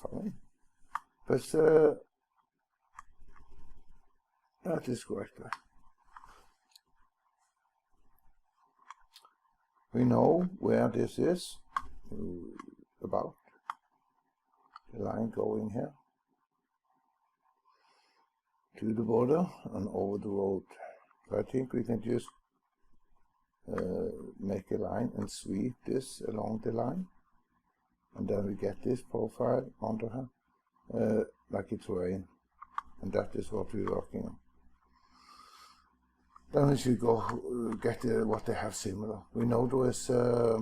fine. But that is correct. We know where this is, about the line going here to the border and over the road. So I think we can just make a line and sweep this along the line, and then we get this profile onto her like it's rain, and that is what we're working on. Then we should go get what they have similar. We know there is a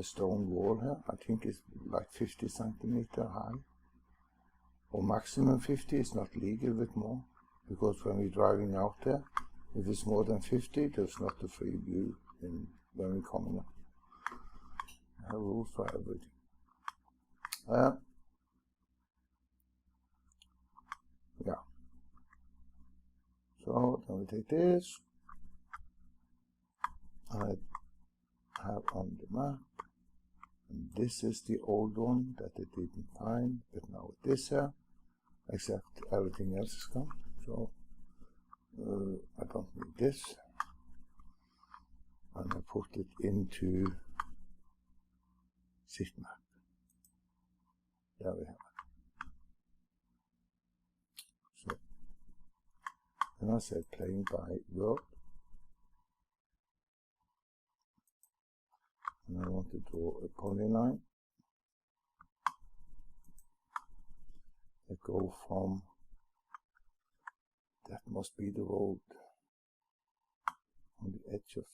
stone wall here. I think it's like 50 centimeter high, or maximum 50. It's not legal with more, because when we're driving out there, if it's more than 50, there's not a free view when we're coming up. I have rules for everything. Yeah. So then we take this. I have on the map, and this is the old one that I didn't find, but now with this here, except everything else is gone. So I don't need this, and I put it into sitemap. There we have it. So then I said playing by world, and I want to draw a polyline that go from, that must be the road, on the edge of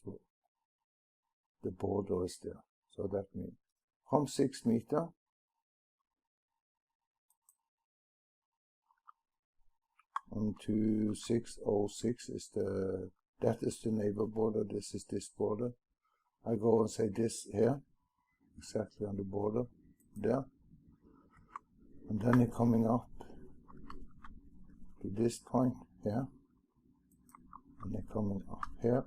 the border is there. So that means from 6 meters to 606 is that is the neighbor border. This is this border. I go and say this here, exactly on the border there, and then you're coming up to this point here, and they're coming up here.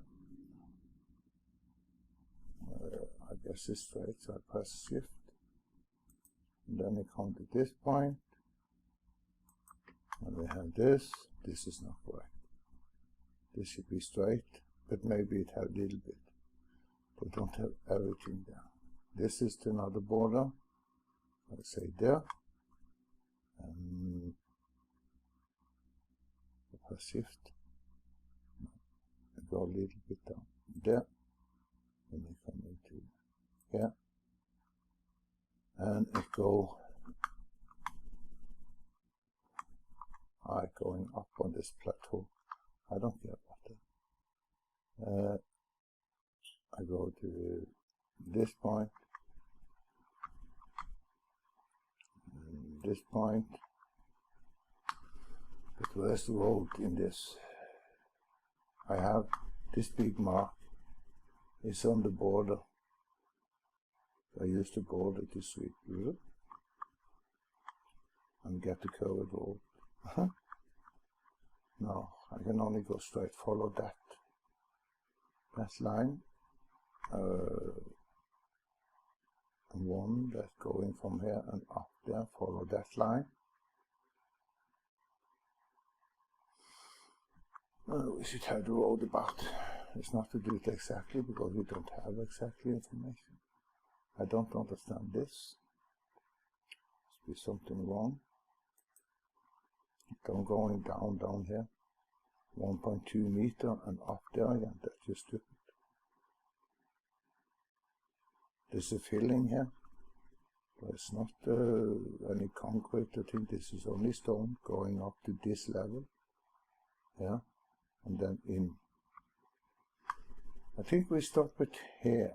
I guess it's straight, so I press shift, and then they come to this point, and we have this. This is not correct. This should be straight, but maybe it has a little bit. They don't have everything there. This is another border. I say there, and I press shift. I go a little bit down there, and I come into here, and I go going up on this plateau. I don't care about that. I go to this point, and this point, but where's the road in this? I have this big mark, it's on the border. I use the border to sweep through it and get the curved road. No, I can only go straight, follow that line, and one that's going from here and up there, follow that line. We should have the road about. It's not to do it exactly, because we don't have exactly information. I don't understand this. Must be something wrong. I'm going down here, 1.2 meters and up there again. That's just stupid. There's a filling here. There's not any concrete. I think this is only stone going up to this level. Yeah, and then in. I think we stop it here.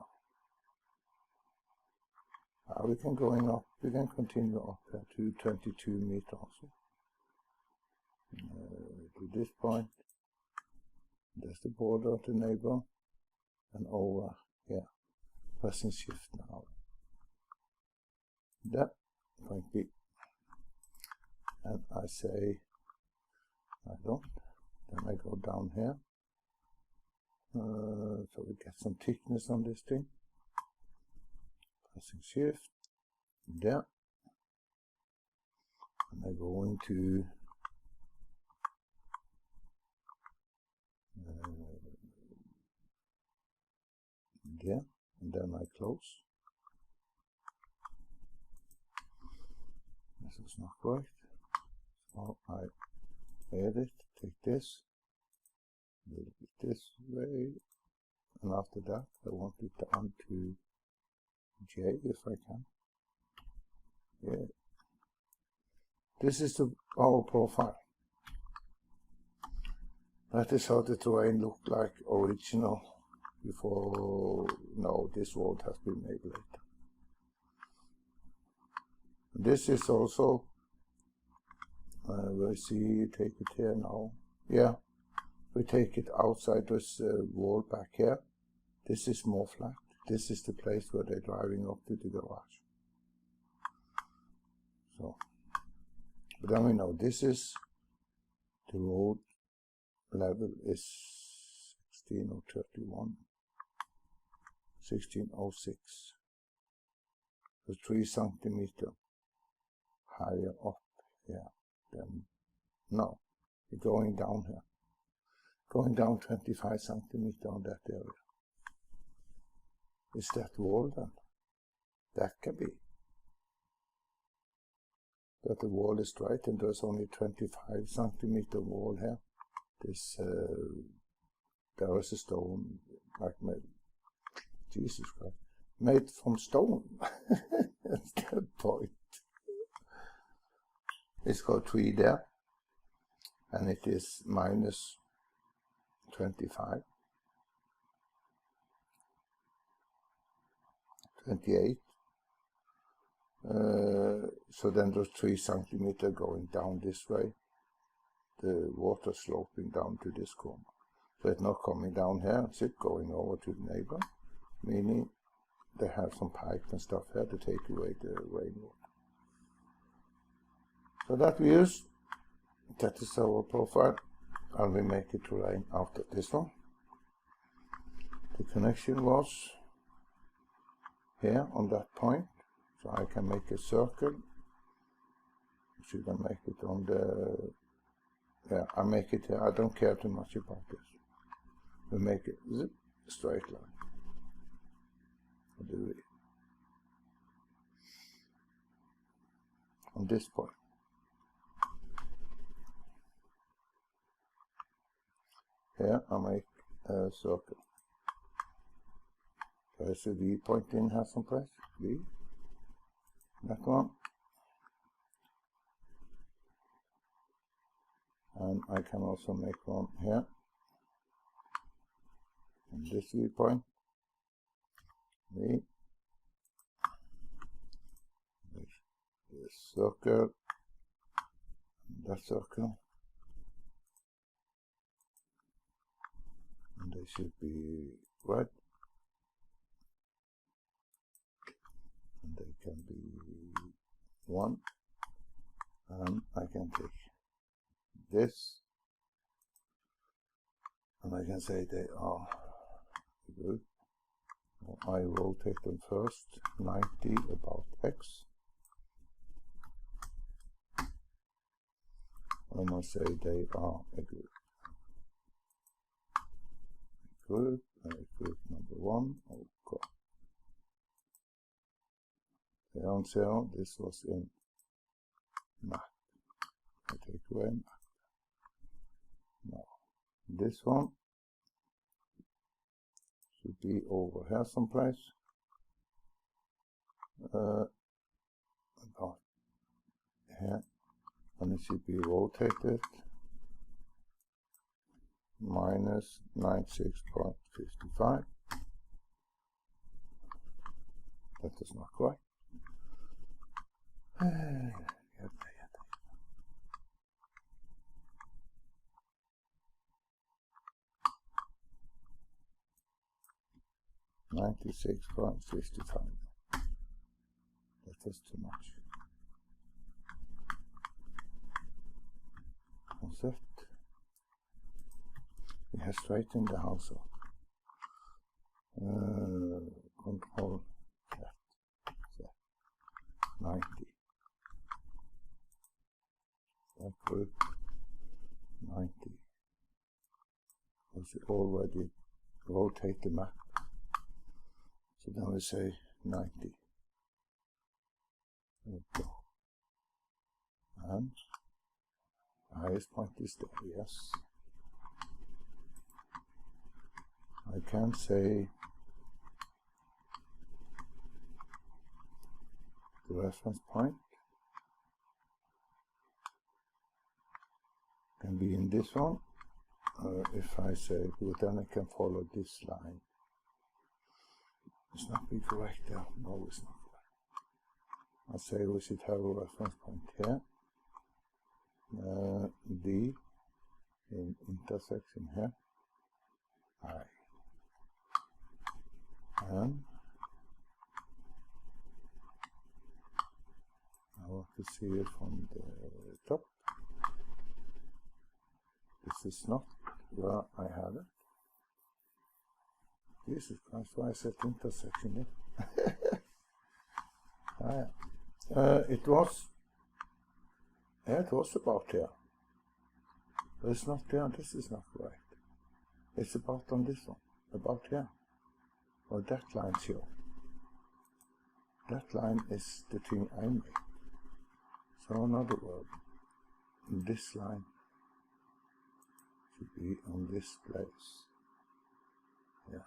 We can going up. We can continue up here to 22 meters also. To this point, there's the border of the neighbor, and over here, pressing shift now. That point B, and I say I don't. Then I go down here, so we get some thickness on this thing. Pressing shift, there, and I go into there, and then I close. This is not correct, so I edit, take this, a little bit this way, and after that I want it down to J if I can. Yeah. This is our profile. That is how the terrain looked like original before. No, this road has been made later. This is also, we see, take it here now. Yeah, we take it outside this wall back here. This is more flat. This is the place where they're driving up to the garage. So, but then we know this is the road level is 1631, 1606. So 3 centimeter higher up here. Then no, we're going down here. Going down 25 centimeter on that area. Is that wall then? That can be. That the wall is straight and there's only 25 centimeter wall here. This, there is a stone, like made, Jesus Christ, made from stone. That's the point. It's got 3 there, and it is minus 25, 28. So then there's 3 centimeter going down this way. The water sloping down to this corner. So it's not coming down here, it's going over to the neighbor, meaning they have some pipe and stuff here to take away the rainwater. So that we use, that is our profile, and we make it rain out of this one. The connection was here on that point, so I can make a circle. Should I make it on the, yeah, I make it here. I don't care too much about this. We make it zip, straight line. What do we? On this point. Here I make a circle. There's a V point in here someplace. V. That one. And I can also make one here. And this V point. V. This circle. And that circle. And they should be right. And they can be 1. And I can take this. And I can say they are good. I rotate them first 90 about X. And I say they are a group. Group number 1. Okay. 0, 0. This was in map. I take away map. Now, this one should be over here someplace. About here. And it should be rotated minus 96.55. That is not correct. 96.55. That is too much. What's that? We have straightened the house up. Control Z. 90. That group 90. Because we already rotate the map. So then we say 90. There we go. And highest point is there, yes. I can say the reference point can be in this one. If I say, well, then I can follow this line. It's not be correct there. No, it's not correct. I say we should have a reference point here. D in intersection here. I. And I want to see it from the top. This is not where I have it. Jesus Christ, why is that intersection here? It was about here. But it's not there, this is not right. It's about on this one, about here. Or that line's here. That line is the thing I made. So in other words, this line should be on this place. Yeah.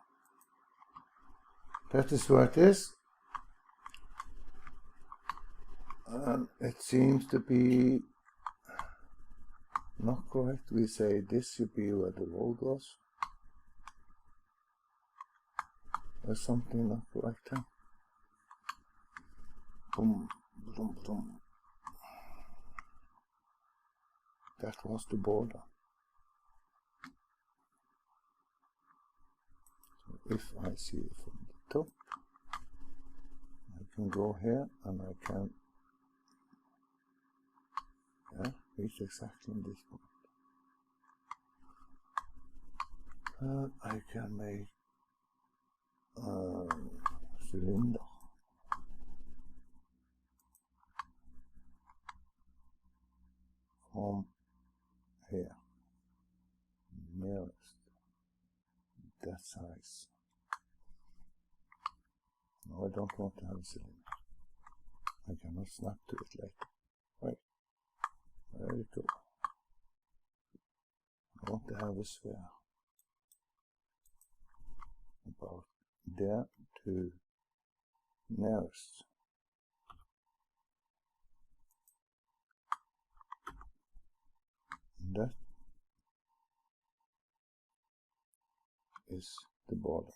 That is where it is. And it seems to be not correct. We say this should be where the road was. There's something not correct here. Boom, boom, boom. That was the border. So if I see it from the top, I can go here and I can reach exactly in this point. I can make cylinder. From here, nearest that size. No, I don't want to have a cylinder. I cannot snap to it later. Right, very cool. I want to have a sphere about there to nearest. And that is the border.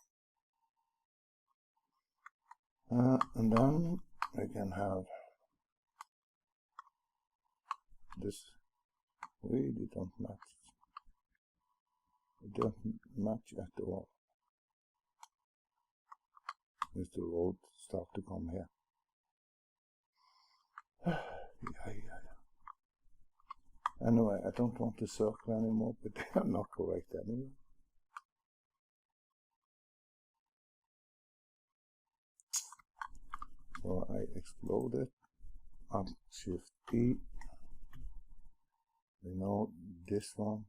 And then I can have this. Really don't match. It doesn't match at all. As the road start to come here. Yeah. Anyway, I don't want to circle anymore, but they are not correct anyway. So I explode it. Shift P. We know this one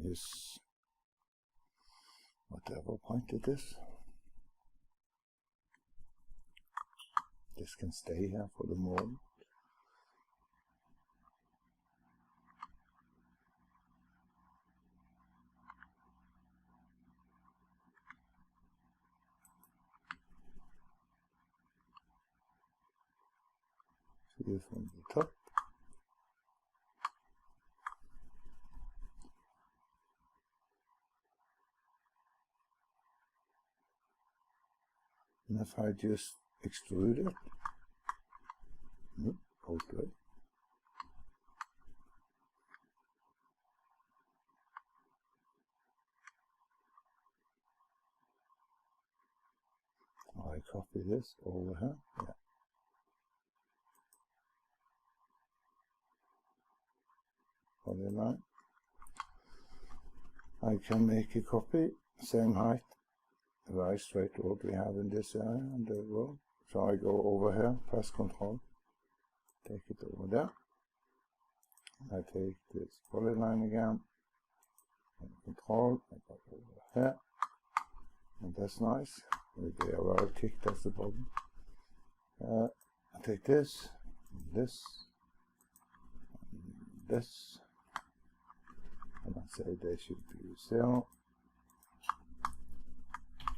is whatever point it is. This can stay here for the moment. See it from the top. And if I just extrude it, okay. I copy this over here. Yeah. Polyline. I can make a copy, same height, very straight road we have in this area, and the road So I go over here, press Control, take it over there. I take this polyline again, and Control, I go over here, and that's nice. They are well ticked, that's the problem. I take this, this, and this, and I say they should be 0.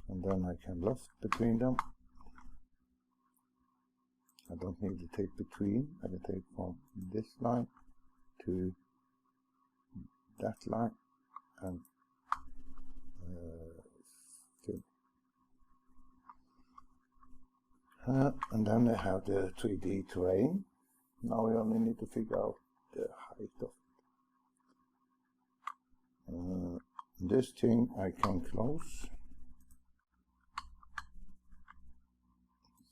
And then I can lift between them. I don't need to take between, I can take from this line to that line and fill. And then I have the 3D terrain. Now we only need to figure out the height of it. This thing I can close.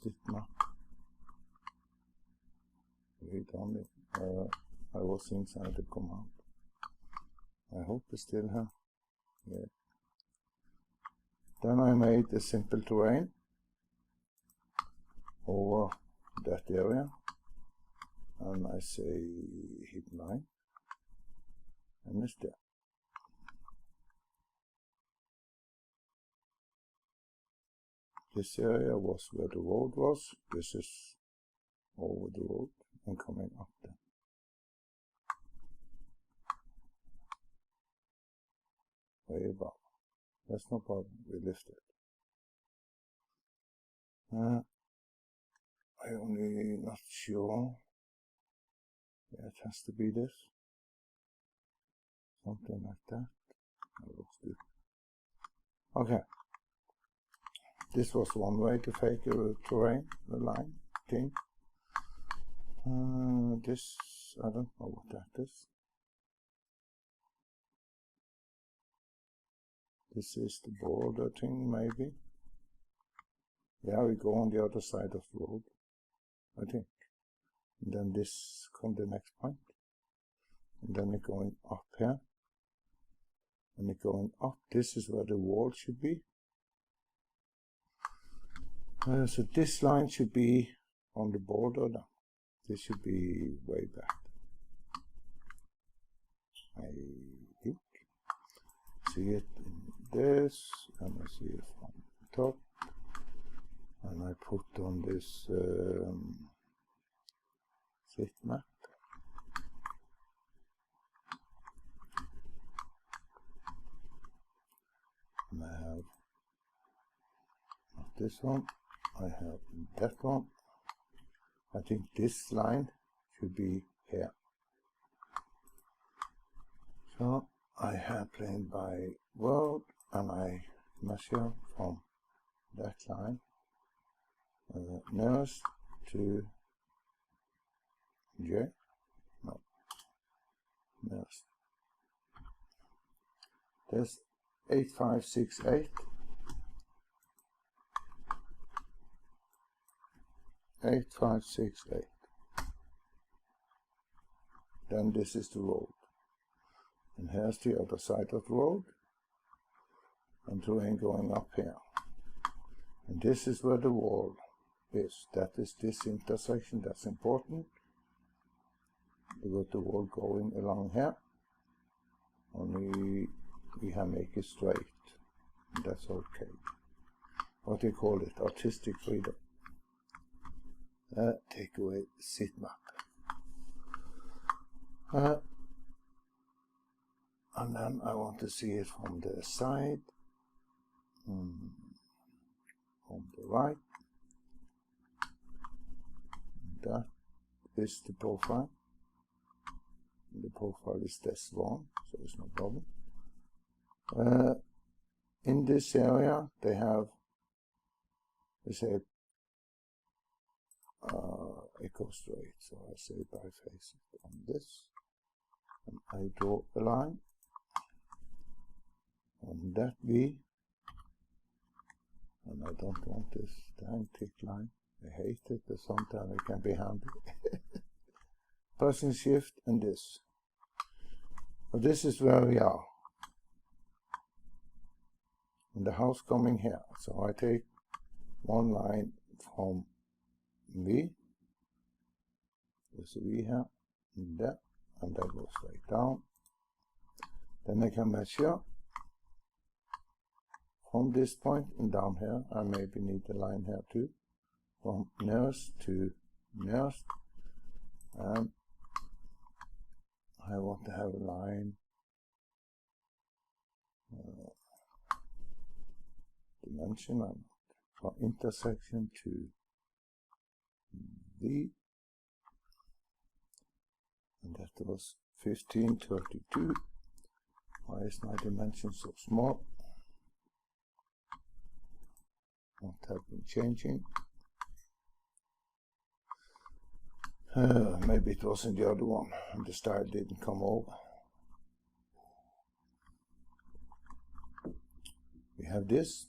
Did not read on it. I was inside the command. I hope it's still here. Yeah. Then I made a simple terrain over that area, and I say hit line, and it's there. This area was where the road was. This is over the road and coming up there. Way above. That's no problem. We lift it. I only not sure. Yeah, it has to be this. Something like that. That looks good. Okay. This was one way to fake a terrain, the line thing. This, I don't know what that is. This is the border thing, maybe. Yeah, we go on the other side of the road, I think. And then this comes the next point. And then it going up here. And it going up. This is where the wall should be. So this line should be on the border now. This should be way back. I think. See it in this, and I see it from the top. And I put on this fit map. And I have not this one. I have that one. I think this line should be here. So I have plane by world, and I measure from that line nearest to J. No, nearest. There's 8568. 8568. Then this is the road. And here's the other side of the road. And terrain going up here. And this is where the wall is. That is this intersection. That's important. We got the wall going along here. Only we have make it straight. And that's okay. What do you call it? Artistic freedom. Take away sit map. And then I want to see it from the side, from the right. That is the profile. The profile is this one, so it's no problem. In this area, they have, they say, echo straight, so I say biface it on this, and I draw a line on that B, and I don't want this damn thick line. I hate it, but sometimes it can be handy. Pressing shift and this. But this is where we are. And the house coming here. So I take one line from V. There's a V here, and there, and that goes straight down. Then I can measure from this point and down here. I maybe need a line here too, from nearest to nearest, and I want to have a line dimension from intersection to V, and that was 1532. Why is my dimension so small? What have been changing? Maybe it was in the other one and the style didn't come over. We have this.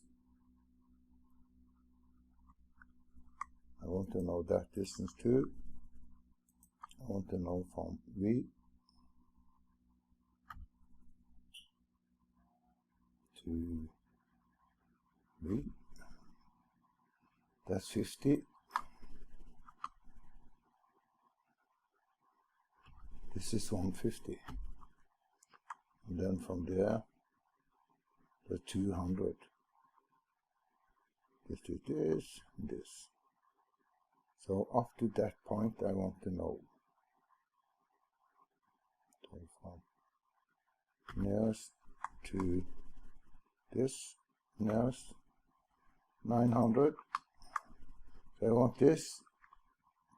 I want to know that distance too. I want to know from V to V. That's 50. This is 150. And then from there, the 200. This to this. So up to that point, I want to know. So from nearest to this, nearest 900. So I want this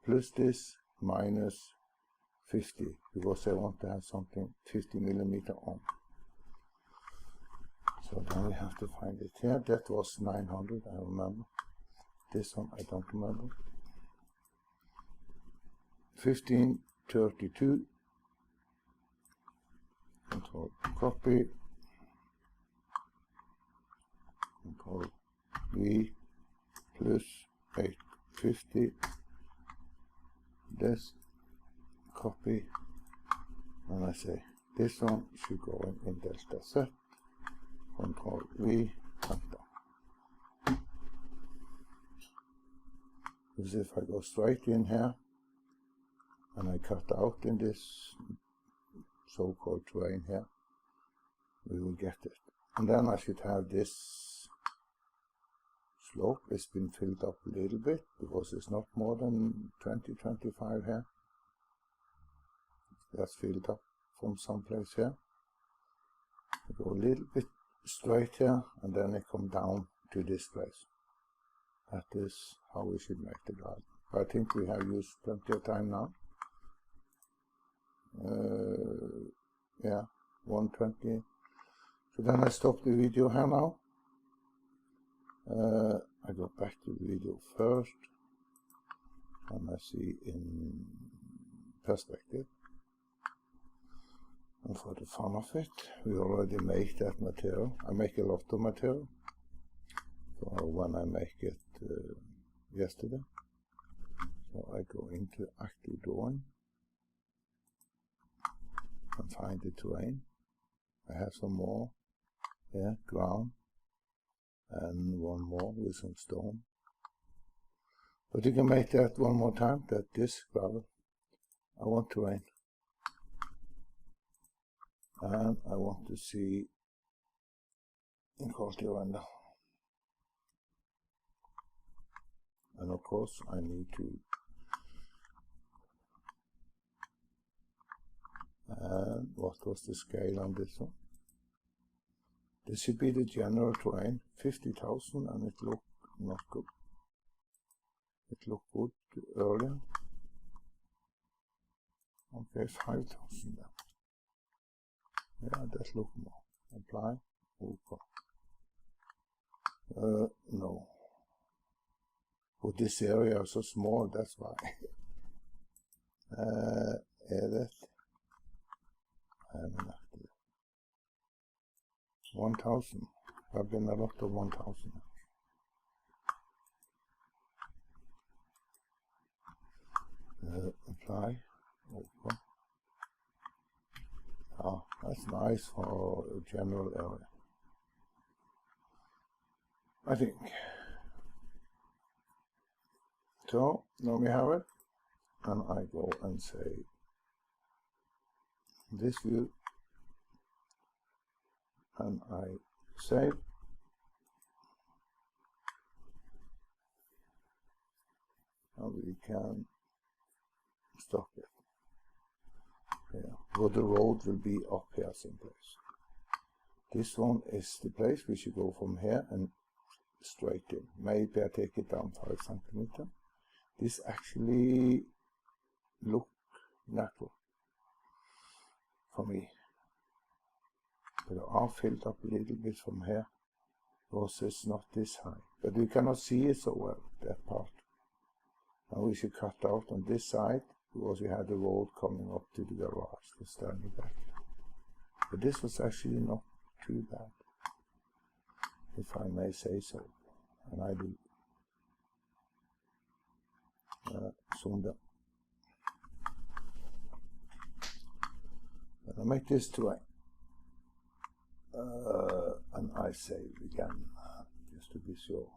plus this minus 50, because I want to have something 50 millimeter on. So then we have to find it here. That was 900, I remember. This one I don't remember. 1532. Control copy. Control V plus 850. This copy, and I say this one should go in delta Z. Control V, enter. Because if I go straight in here and I cut out in this so-called terrain here, we will get it. And then I should have this slope. It's been filled up a little bit because it's not more than 20-25 here. That's filled up from someplace here. I go a little bit straight here, and then I come down to this place. That is how we should make the garden. I think we have used plenty of time now. Yeah, 120. So then I stop the video here now. I go back to the video first, and I see in perspective. And for the fun of it, we already make that material. I make a lot of material for when I make it yesterday. So I go into active drawing and find the terrain. I have some more here, ground, and one more with some stone. But you can make that one more time, that this gravel. I want terrain. And I want to see in quality render. And of course I need to and what was the scale on this one? This should be the general terrain, 50,000, and it looked not good. It looked good earlier. Okay, 5,000 then. Yeah, that look more. Apply. Okay. No. But this area is so small, that's why. Edit. I have an active. 1,000. I've been a lot of 1,000. Apply. Okay. Ah, that's nice for a general area. I think. So now we have it, and I go and say this view, and I save. And we can stop it. Yeah, but the road will be up here someplace. This one is the place we should go from here and straight in. Maybe I take it down 5 centimeters. This actually look natural for me. But I'll fill it up a little bit from here because it's not this high. But you cannot see it so well, that part. And we should cut out on this side because we had the road coming up to the garage, the standing back. But this was actually not too bad, if I may say so. And I do zoom down. And I make this to and I save again, just to be sure.